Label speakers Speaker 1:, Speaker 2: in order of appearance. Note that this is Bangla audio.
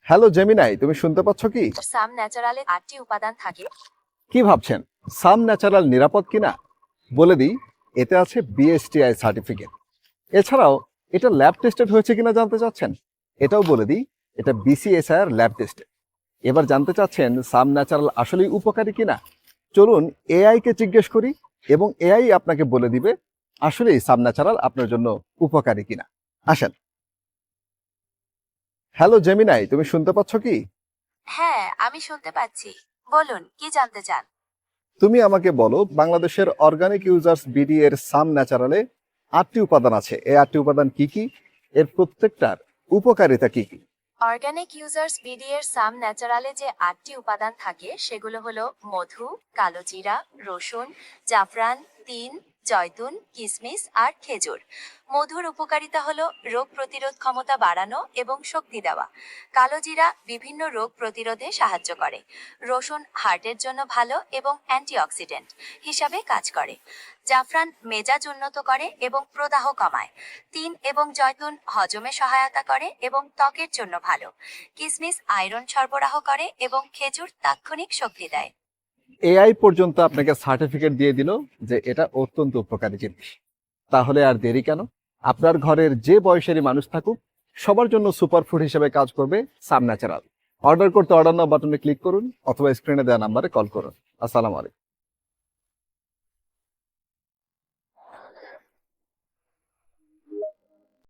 Speaker 1: হ্যালো জেমিনাই, তুমি শুনতে পাচ্ছ কি?
Speaker 2: সাম ন্যাচারালে ৮টি উপাদান থাকে।
Speaker 1: কি ভাবছেন সাম ন্যাচারাল নিরাপদ কিনা? বলে দিই, এতে আছে বিএসটিআই সার্টিফিকেট। এছাড়াও এটা ল্যাব টেস্টেড হয়েছে কিনা জানতে চাচ্ছেন? এটাও বলে দিই, এটা বিসিএসআইআর ল্যাব টেস্টেড। এবার জানতে চাচ্ছেন সাম ন্যাচারাল আসলেই উপকারী কিনা? চলুন এআই কে জিজ্ঞেস করি এবং এআই আপনাকে বলে দিবে আসলেই সাম ন্যাচারাল আপনার জন্য উপকারী কিনা। আসেন। হ্যালো জেমিনাই, তুমি শুনতে পাচ্ছ কি?
Speaker 2: হ্যাঁ, আমি শুনতে পাচ্ছি। বলুন, কি জানতে চান?
Speaker 1: তুমি আমাকে বলো, বাংলাদেশের অর্গানিক ইউজার্স বিডি এর সাম ন্যাচারালে ৮টি উপাদান আছে। এই ৮টি উপাদান কি কি, এর প্রত্যেকটার উপকারিতা কি কি?
Speaker 2: অর্গানিক ইউজার্স বিডি এর সাম ন্যাচারালে যে ৮টি উপাদান থাকে সেগুলো হলো মধু, কালোজিরা, রসুন, জাফরান, তিন, জয়তুন, কিসমিস আর খেজুর। মধুর উপকারিতা হলো রোগ প্রতিরোধ ক্ষমতা বাড়ানো এবং শক্তি দেওয়া। কালোজিরা বিভিন্ন রোগ প্রতিরোধে সাহায্য করে। রসুন হার্টের জন্য ভালো এবং অ্যান্টিঅক্সিডেন্ট হিসাবে কাজ করে। জাফরান মেজাজ উন্নত করে এবং প্রদাহ কমায়। তিন এবং জয়তুন হজমে সহায়তা করে এবং ত্বকের জন্য ভালো। কিসমিস আয়রন সরবরাহ করে এবং খেজুর তাৎক্ষণিক শক্তি দেয়।
Speaker 1: এআই পর্যন্ত আপনাকে সার্টিফিকেট দিয়ে দিল যে এটা অত্যন্ত উপকারী জিনিস। তাহলে আর দেরি কেন? আপনার ঘরের যে বয়সেরই মানুষ থাকুক, সবার জন্য সুপারফুড হিসেবে কাজ করবে সাম ন্যাচারাল। অর্ডার করতে অর্ডার নাও বাটনে ক্লিক করুন অথবা স্ক্রিনে দেওয়া নাম্বারে কল করুন। আসসালামু আলাইকুম।